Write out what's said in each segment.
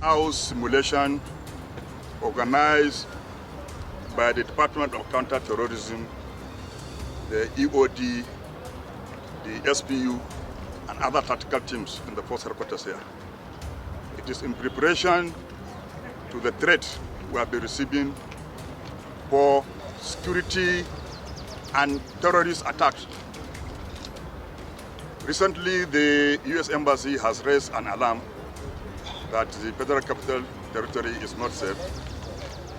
house simulation organized by the Department of Counter-Terrorism, the EOD, the SPU, and other tactical teams in the force headquarters here. It is in preparation to the threat we have been receiving for security and terrorist attacks. Recently, the U.S. Embassy has raised an alarm that the Federal Capital Territory is not safe.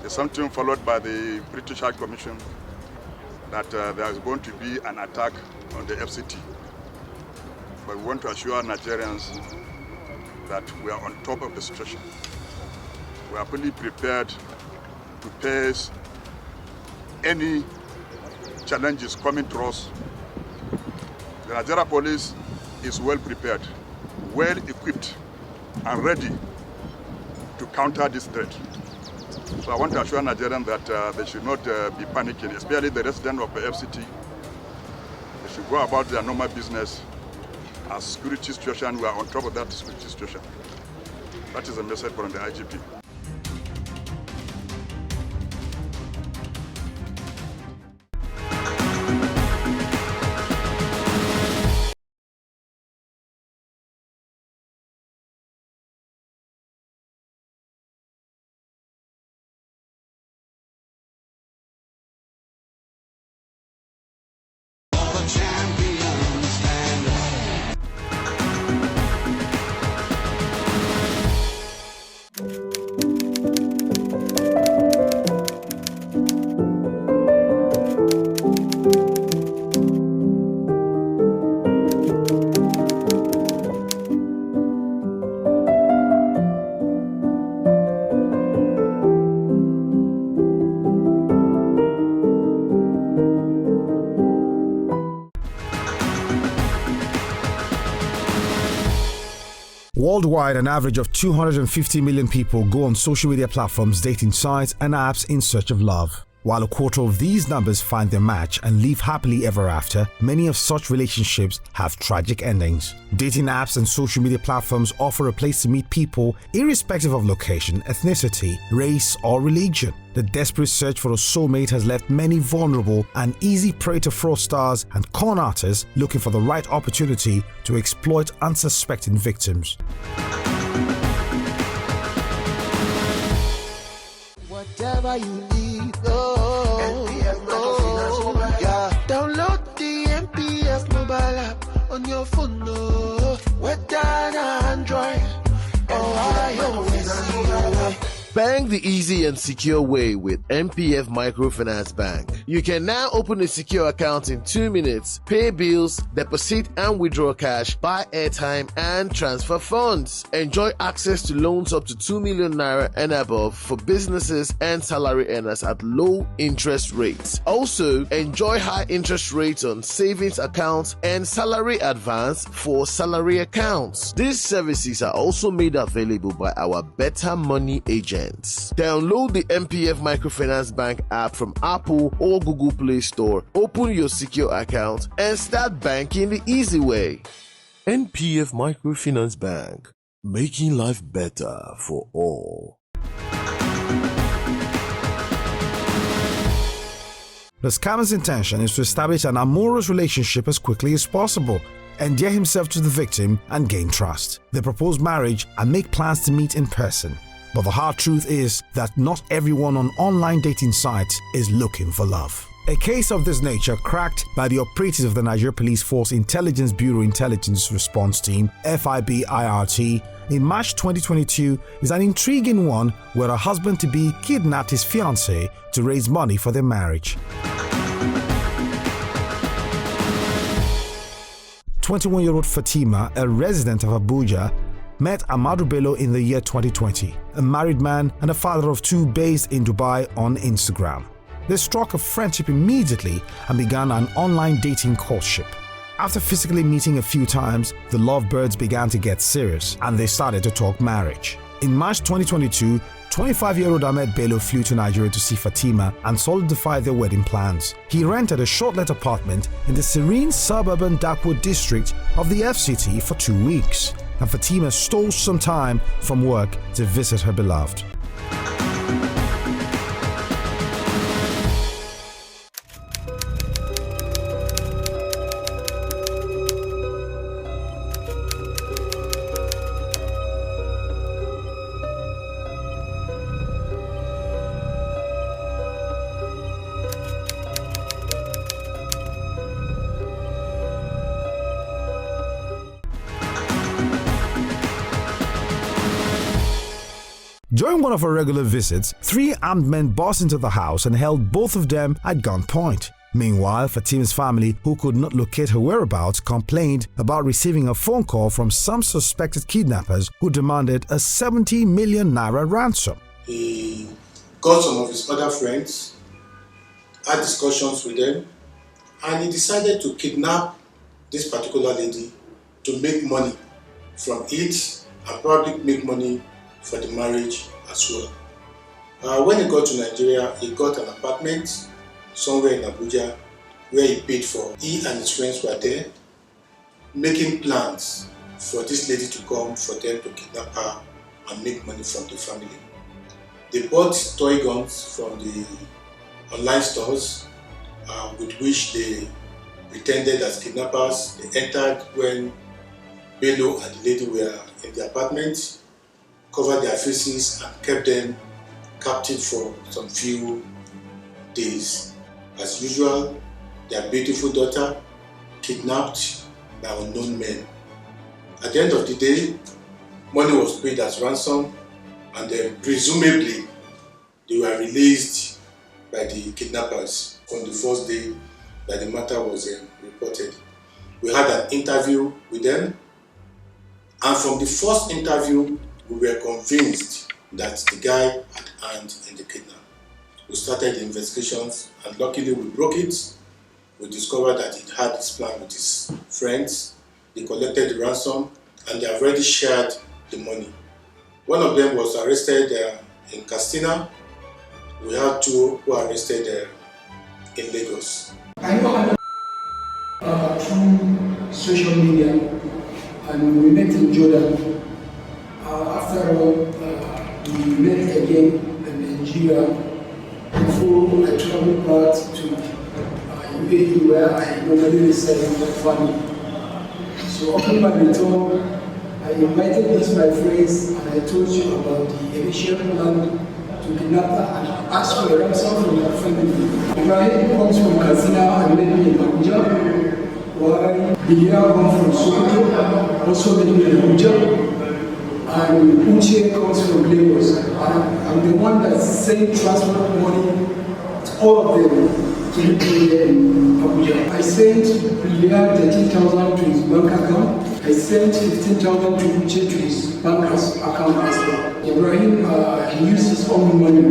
There's something followed by the British High Commission that there is going to be an attack on the FCT. But we want to assure Nigerians that we are on top of the situation. We are fully prepared to face any challenges coming to us. The Nigeria police is well prepared, well equipped, and ready to counter this threat. So I want to assure Nigerians that they should not be panicking, especially the residents of the FCT. They should go about their normal business. As security situation, we are on top of that security situation. That is a message from the IGP. Worldwide, an average of 250 million people go on social media platforms, dating sites, and apps in search of love. While a quarter of these numbers find their match and live happily ever after, many of such relationships have tragic endings. Dating apps and social media platforms offer a place to meet people irrespective of location, ethnicity, race, or religion. The desperate search for a soulmate has left many vulnerable and easy prey to fraudsters and con artists looking for the right opportunity to exploit unsuspecting victims. Whatever you need, yeah. Download the MPF mobile app on your phone, whether Android or iOS. Bank the easy and secure way with MPF Microfinance Bank. You can now open a secure account in 2 minutes, pay bills, deposit and withdraw cash, buy airtime and transfer funds. Enjoy access to loans up to 2 million naira and above for businesses and salary earners at low interest rates. Also, enjoy high interest rates on savings accounts and salary advance for salary accounts. These services are also made available by our Better Money agent. Download the MPF Microfinance Bank app from Apple or Google Play Store, open your secure account, and start banking the easy way. NPF Microfinance Bank, making life better for all. The scammer's intention is to establish an amorous relationship as quickly as possible, endear himself to the victim, and gain trust. They propose marriage and make plans to meet in person. But the hard truth is that not everyone on online dating sites is looking for love. A case of this nature cracked by the operatives of the Nigeria Police Force Intelligence Bureau Intelligence Response Team, FIB-IRT, in March 2022 is an intriguing one where a husband-to-be kidnapped his fiancée to raise money for their marriage. 21-year-old Fatima, a resident of Abuja, met Amadou Bello in the year 2020, a married man and a father of 2 based in Dubai, on Instagram. They struck a friendship immediately and began an online dating courtship. After physically meeting a few times, the lovebirds began to get serious and they started to talk marriage. In March 2022, 25-year-old Ahmed Bello flew to Nigeria to see Fatima and solidified their wedding plans. He rented a short-let apartment in the serene suburban Dakwo district of the FCT for 2 weeks. and Fatima stole some time from work to visit her beloved. During one of her regular visits, 3 armed men burst into the house and held both of them at gunpoint. Meanwhile, Fatima's family, who could not locate her whereabouts, complained about receiving a phone call from some suspected kidnappers who demanded a 70 million naira ransom. He got some of his other friends, had discussions with them, and he decided to kidnap this particular lady to make money from it and probably make money for the marriage as well. When he got to Nigeria, he got an apartment somewhere in Abuja where he paid for. He and his friends were there making plans for this lady to come, for them to kidnap her and make money from the family. They bought toy guns from the online stores with which they pretended as kidnappers. They entered when Bello and the lady were in the apartment, covered their faces and kept them captive for some few days. As usual, their beautiful daughter kidnapped by unknown men. At the end of the day, money was paid as ransom, and then presumably they were released by the kidnappers on the first day that the matter was reported. We had an interview with them, and from the first interview, we were convinced that the guy had hand in the kidnap. We started the investigations, and luckily we broke it. We discovered that he had this plan with his friends. They collected the ransom, and they have already shared the money. One of them was arrested in Castina. We had 2 who were arrested in Lagos. I know through social media, and we met in Jordan. After all, we met again in Nigeria before I traveled back to UAE, where I normally reside with my family. So upon my return, I invited these my friends, and I told you about the initial plan to kidnap her and ask for a ransom from her family. Ibrahim comes from Katsina and met me in Abuja, while Bilia comes from Sokoto, also met me in Abuja. And Uche comes from Lagos. I'm the one that sent transport money to all of them to meet me here in Abuja. I sent Bilia 13,000 to his bank account. I sent 15,000 to Uche to his bank's account as well. Ibrahim, he used his own money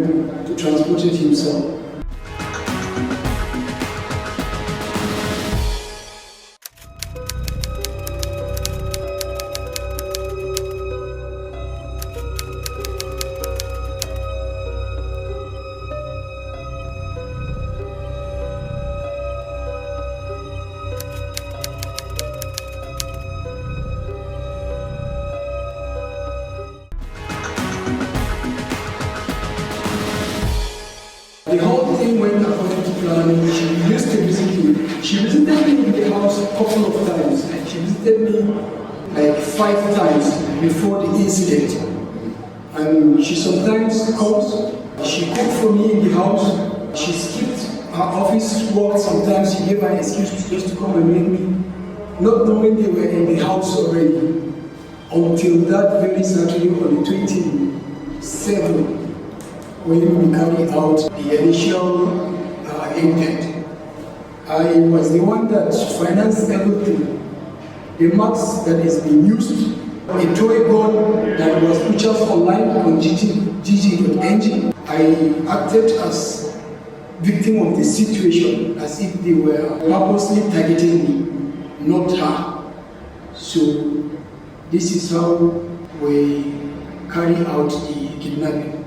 to transport it himself. The whole thing went according to plan. She used to visit me. She visited me in the house a couple of times, and she visited me like 5 times before the incident. And she sometimes comes, she cooked for me in the house. She skipped her office work sometimes. She gave her an excuse just to come and meet me, not knowing they were in the house already, until that very Saturday on the 27th. When we carried out the initial intent. I was the one that financed everything. The mask that is being used, a toy gun that was purchased online on gg.ng. I acted as victim of the situation, as if they were purposely targeting me, not her. So this is how we carry out the kidnapping.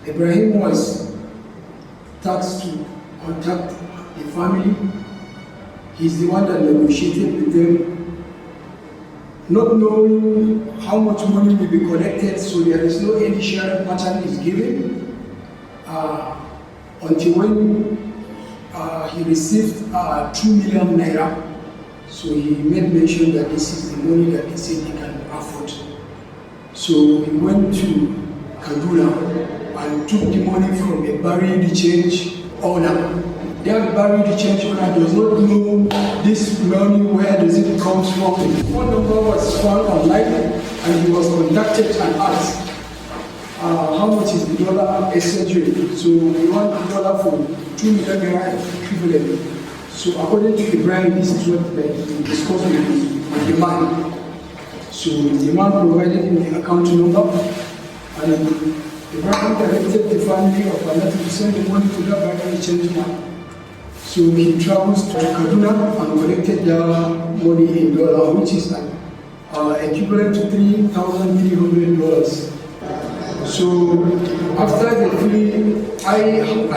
Ibrahim was tasked to contact the family. He's the one that negotiated with them not knowing how much money will be collected, so there is no any sharing pattern is given until when he received 2 million naira. So he made mention that this is the money that he said he can afford. So he went to Kaduna and took the money from a buried change owner. That buried change owner does not know this money, where does it come from. The phone number was found online and he was contacted and asked how much is the dollar exchange rate. So we want the dollar for 2 million naira equivalent. So according to Ibrahim, this is what he discussed with the man. So the man provided him the account number, and Ibrahim directed the family of Anatu to send the money to that buried change man. So he travels to Kaduna and collected the money in dollar, which is equivalent to $3,300. So after the three, I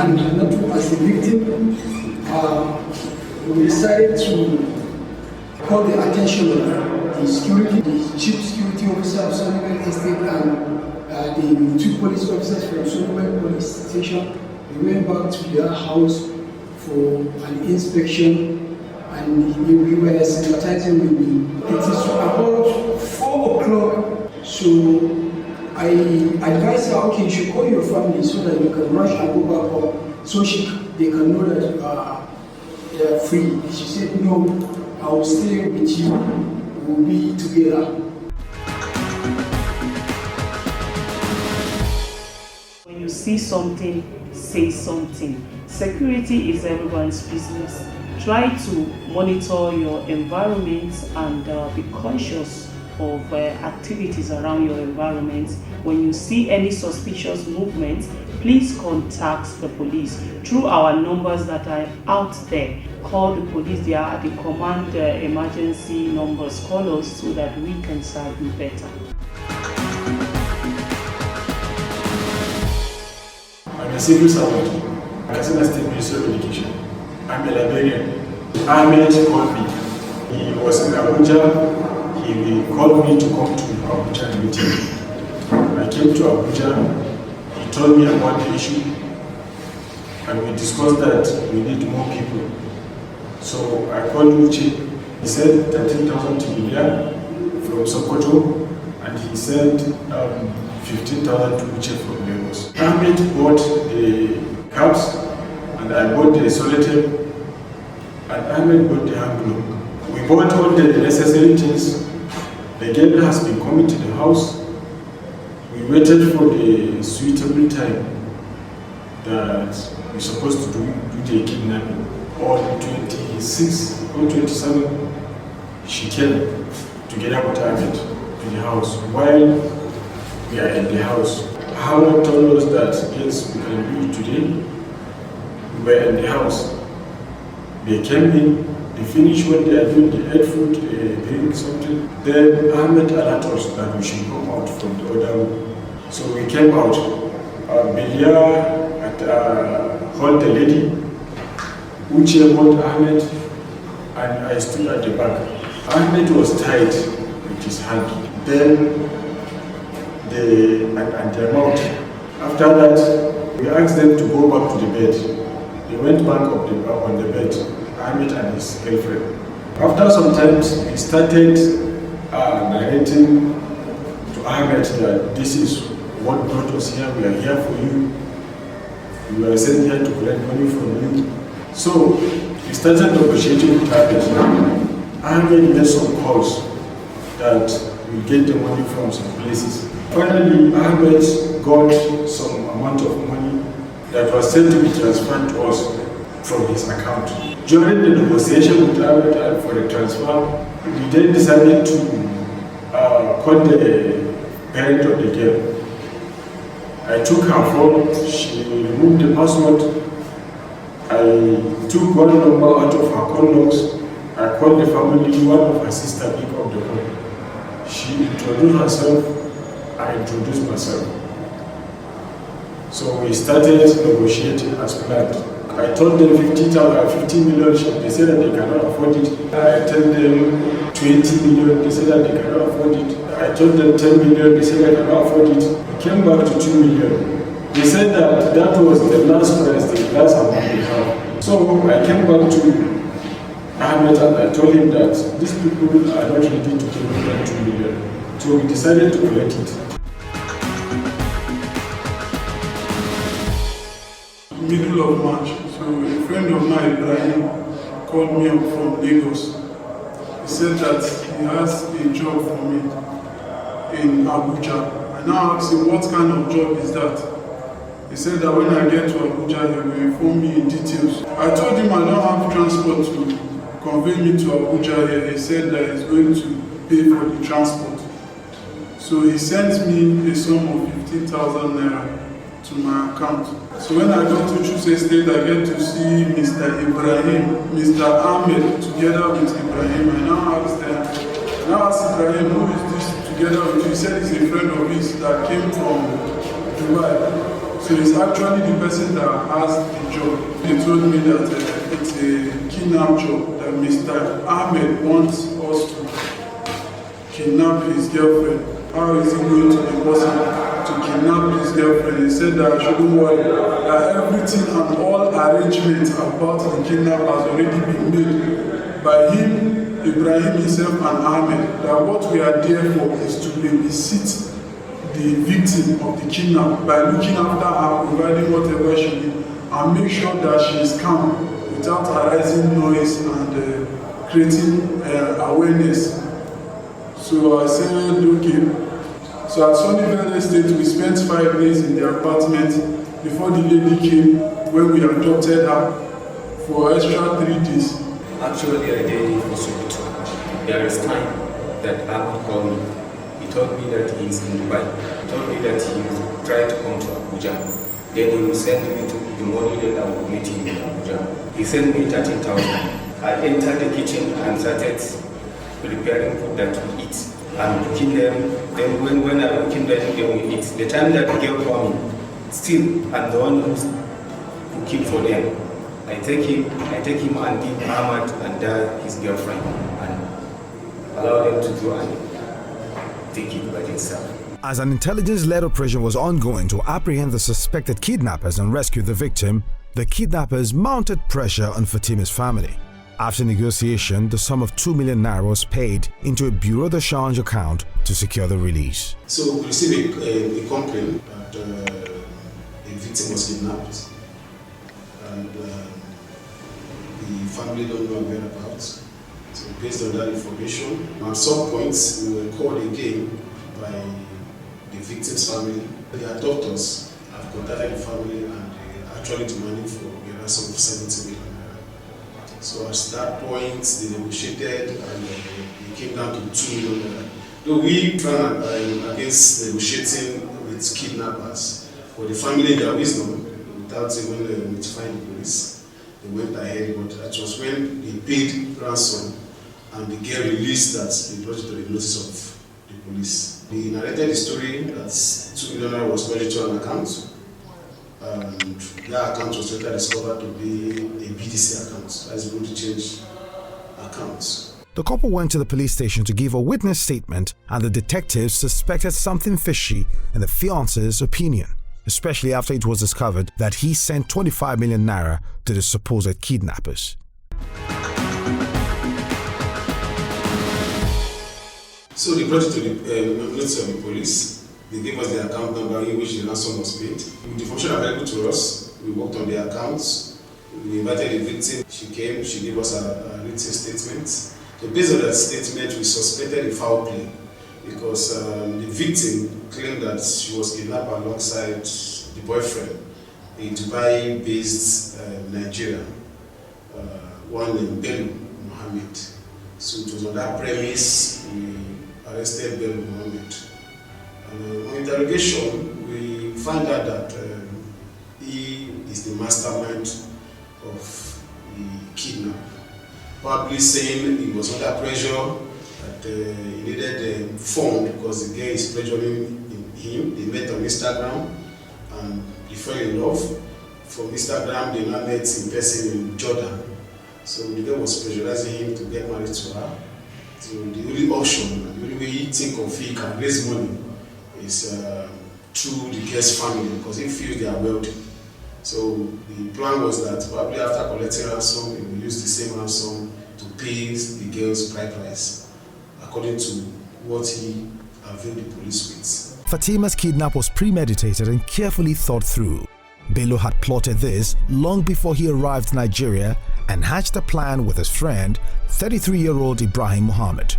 and Natu as the victim, we decided to call the attention of the security, the chief security officer of Sonibel Estate and the two police officers from Sonibel police station. We went back to their house for an inspection, and we were sympathizing with me. It is about 4 o'clock, so I advised her, okay, you should call your family so that you can rush and go back home, so they can know that they are free. She said, no, I will stay with you, we will be together. When you see something, say something. Security is everyone's business. Try to monitor your environment and be conscious of activities around your environment. When you see any suspicious movement, please contact the police through our numbers that are out there. Call the police. They are the command emergency numbers. Call us so that we can serve you better. I'm a civil servant. Katsina State Ministry of Education. I'm a librarian. Ahmed called me. He was in Abuja. He called me to come to Abuja and meet him. I came to Abuja. He told me about the issue, and we discussed that we need more people. So I called Uche. He said 13,000 to be there from Sokoto, and he said 15,000 to Uche from Lagos. Ahmed bought the caps, and I bought the solitaire, and Ahmed bought the hand glove. We bought all the necessary things. The girl has been coming to the house. We waited for the suitable time that we're supposed to do the kidnapping. On 26 or 27, she came together with Ahmed to the house. While we are in the house, Ahmed told us that yes, we can do it today. We were in the house. They came in. They finished what they are doing, they ate food, they drink something. Then Ahmed alerted us that we should come out from the other room. So we came out. Belia called the lady. Uche called Ahmed, and I stood at the back. Ahmed was tied with his hand. Then and their mouth. After that, we asked them to go back to the bed. They went back on the bed. Ahmed and his girlfriend. After some time, we started narrating to Ahmed that this is what brought us here, we are here for you. We were sent here to collect money from you. So we started negotiating with Ahmed. Ahmed made some calls that we get the money from some places. Finally, Ahmed got some amount of money that was said to be transferred to us from his account. During the negotiation with Ahmed for the transfer, we then decided to call the parent of the girl. I took her phone, she removed the password. I took one number out of her call logs. I called the family, one of her sister picked up the phone. She introduced herself, I introduced myself. So we started negotiating as planned. I told them 50 million, they said that they cannot afford it. I told them 20 million, they said that they cannot afford it. I told them 10 million, they said I cannot afford it. It came back to 2 million. They said that that was the last price, the last amount they have. So I came back to Ahmed and I told him that these people are not ready to give me that 2 million. So we decided to collect it. Middle of March, so a friend of mine, Ibrahim, called me up from Lagos. He said that he has a job for me in Abuja. I now asked him what kind of job is that. He said that when I get to Abuja, he will inform me in details. I told him I don't have transport to convey me to Abuja here. He said that he's going to pay for the transport. So he sent me a sum of 15,000 naira to my account. So when I got to Chuse State, I get to see Mr. Ibrahim, Mr. Ahmed together with Ibrahim. I now asked Ibrahim, who is this together with you? He said he's a friend of his that came from Dubai. So it's actually the person that has the job. He told me that it's a kidnap job, that Mr. Ahmed wants us to kidnap his girlfriend. How is he going to be possible to kidnap his girlfriend? He said that I shouldn't worry, that everything and all arrangements about the kidnap has already been made by him, Ibrahim himself and Ahmed, that what we are there for is to babysit the victim of the kidnap by looking after her, providing whatever she needs, and make sure that she is calm without arising noise and creating awareness. So I said, okay. So at Sunnyvale Estate, we spent 5 days in the apartment before the lady came when we adopted her for extra 3 days. Actually, I did it for Groom-To. There is time that Ahmed called me. He told me that he is in Dubai. He told me that he will try to come to Abuja. Then he will send me to the money that I will meet him in Abuja. He sent me 13,000. I entered the kitchen and started preparing food that we eat. I'm cooking them. Then when I'm cooking them, they will eat. The time that the girl called me, still I'm the one who's cooking for them. I take him and give Ahmad and his girlfriend and allow them to go and take it by themselves. As an intelligence-led operation was ongoing to apprehend the suspected kidnappers and rescue the victim, the kidnappers mounted pressure on Fatima's family. After negotiation, the sum of 2 million naira was paid into a bureau de change account to secure the release. So we received a complaint that a victim was kidnapped, and the family don't know whereabouts. So based on that information, at some points we were called again by the victim's family. The adopters have contacted the family and they actually demanding for a ransom of 70 million. So at that point, they negotiated and it came down to 2 million. Though we tried against negotiating with kidnappers, for the family in their wisdom, without even notifying the police, they went ahead. But it was when they paid ransom and the girl released that they brought it to the notice of the police. They narrated the story that 2 million was credited to an account. And that account was later discovered to be a BDC account. That's going to change accounts. The couple went to the police station to give a witness statement, and the detectives suspected something fishy in the fiance's opinion, especially after it was discovered that he sent 25 million naira to the supposed kidnappers. So they brought it to the notice of the police. They gave us the account number in which the ransom was paid. With the information available to us, we worked on the accounts. We invited the victim. She came, she gave us a written statement. So based on that statement, we suspected a foul play because the victim claimed that she was kidnapped alongside the boyfriend, a Dubai-based Nigerian, one named Bello Mohammed. So it was on that premise we arrested Bello Mohammed. On interrogation, we find out that he is the mastermind of the kidnap. Probably saying he was under pressure, that he needed fund because the girl is pressuring him. They met on Instagram and they fell in love. From Instagram, they now met in person in Jordan. So the girl was pressurizing him to get married to her. So the only option, the only way he think of he can raise money is through the girl's family, because he feels they are wealthy. So the plan was that probably after collecting ransom, he will use the same ransom to pay the girl's bride price, according to what he availed the police with. Fatima's kidnap was premeditated and carefully thought through. Bello had plotted this long before he arrived in Nigeria and hatched a plan with his friend, 33-year-old Ibrahim Muhammad.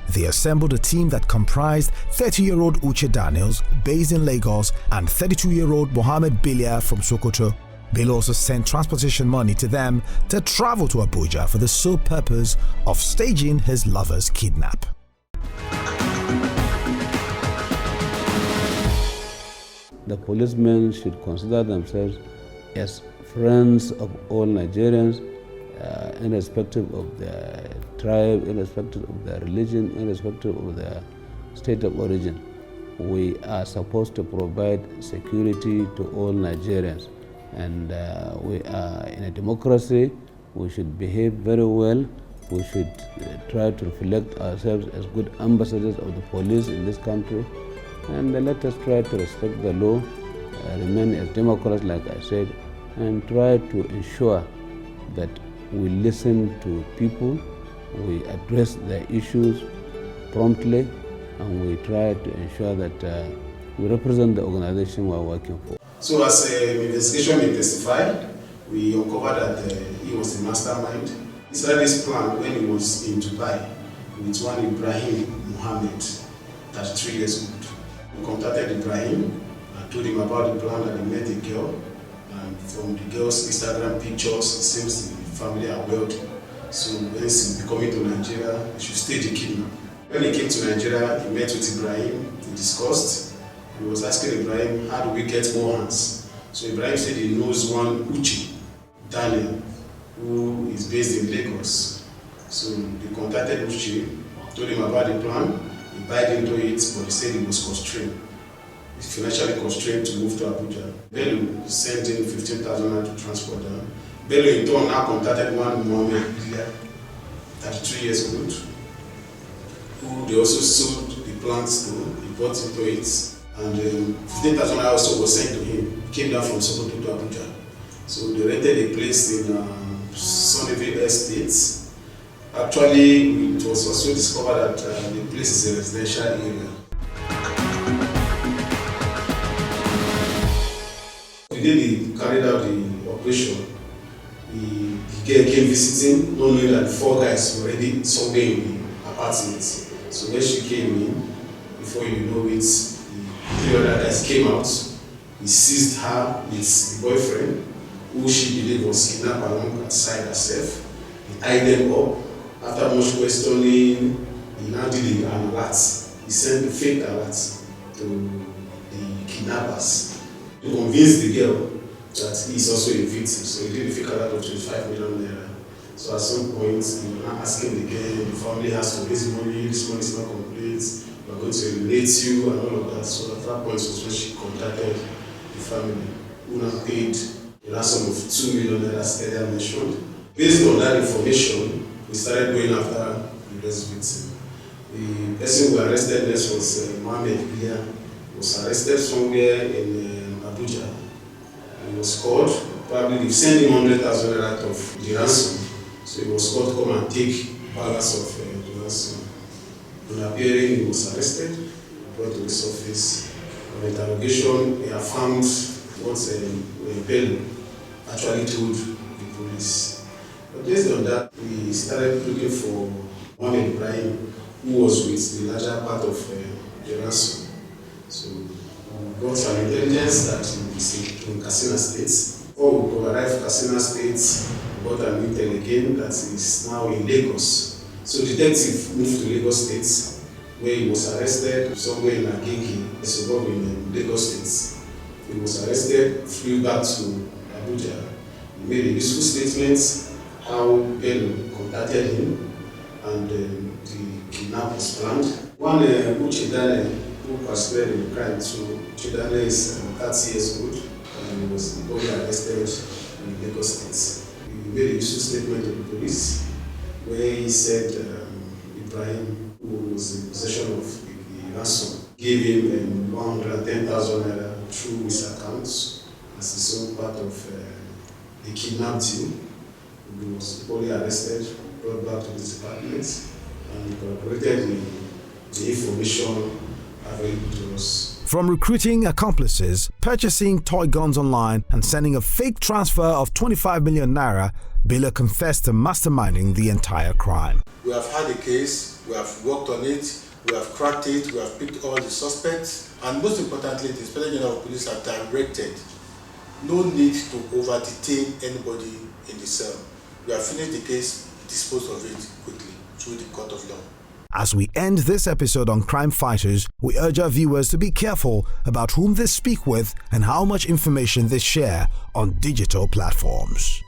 They assembled a team that comprised 30-year-old Uche Daniels, based in Lagos, and 32-year-old Mohammed Bilia from Sokoto. Bello also sent transportation money to them to travel to Abuja for the sole purpose of staging his lover's kidnap. The policemen should consider themselves as friends of all Nigerians, irrespective of their tribe, irrespective of their religion, irrespective of their state of origin. We are supposed to provide security to all Nigerians, and we are in a democracy. We should behave very well. We should try to reflect ourselves as good ambassadors of the police in this country, and let us try to respect the law, remain as democrats, like I said, and try to ensure that we listen to people, we address their issues promptly, and we try to ensure that we represent the organization we are working for. So as the investigation may testify, we uncovered that he was the mastermind. He started this plan when he was in Dubai with one Ibrahim Muhammad, 33 years old. We contacted Ibrahim and told him about the plan, that he met a girl, and from the girl's Instagram pictures, it seems the family are wealthy. So when he's coming to Nigeria, he should stage a kidnap. When he came to Nigeria, he met with Ibrahim, he discussed. He was asking Ibrahim, how do we get more hands? So Ibrahim said he knows one Uche Daniel, who is based in Lagos. So they contacted Uche, told him about the plan. He bought into it, but he said he was constrained. He's financially constrained to move to Abuja. Bello sent in 15,000 to transport them. Bello in turn now contacted one Mohammed Bilia, 33 years old, who they also sold the plants to. He bought into it, and 15,000 also was sent to him. He came down from Sokoto to Abuja. So they rented a place in Sunnyvale Estate. Actually, it was also discovered that the place is a residential area. The day they carried out the operation, the girl came visiting, not knowing that 4 guys were already somewhere in the apartment. So when she came in, before you know it, the 3 other guys came out. He seized her with the boyfriend, who she believed was kidnapped alongside herself. He tied them up. After much questioning, he now did an alert. He sent a fake alert to the kidnappers to convince the girl that he is also a victim. So he did a fake alert of 25 million naira. So at some point, he was asking the girl, the family has to raise money, this money is not complete, we're going to relate you and all of that. So at that point was when she contacted the family, who now paid a ransom of 2 million naira, as earlier mentioned. Based on that information, we started going after the rest victim. The person who arrested us was Mohammed Bilia. He was arrested somewhere in Abuja. He was called, probably they sent him 100,000 naira out of the ransom. So he was called to come and take balance of the ransom. On appearing, he was arrested, brought to this office. On interrogation, he affirmed what Bello actually told the police. But based on that, we started looking for Mohammed Ibrahim, who was with the larger part of the ransom. So we got some intelligence that he is in Katsina State. Before we arrived at Katsina State, we got an intel again that he is now in Lagos. So the detective moved to Lagos State, where he was arrested somewhere in Agege, a suburb in Lagos State. He was arrested, flew back to Abuja. He made a useful statement how Bello contacted him, and the kidnap was planned. One Uche Daniel, who participated in the crime, so Uche Daniel is 30 years old, and he was only arrested in Lagos State. He made a useful statement to the police, where he said Ibrahim, who was in possession of the ransom, gave him 110,000 naira through his accounts as his own part of the kidnap team. He was equally arrested, brought back to the department, and he corroborated the information available to us. From recruiting accomplices, purchasing toy guns online, and sending a fake transfer of 25 million naira, Bello confessed to masterminding the entire crime. We have had a case, we have worked on it, we have cracked it, we have picked all the suspects, and most importantly, the Inspector General of Police have directed no need to over-detain anybody in the cell. We have finished the case, disposed of it quickly through the court of law. As we end this episode on Crime Fighters, we urge our viewers to be careful about whom they speak with and how much information they share on digital platforms.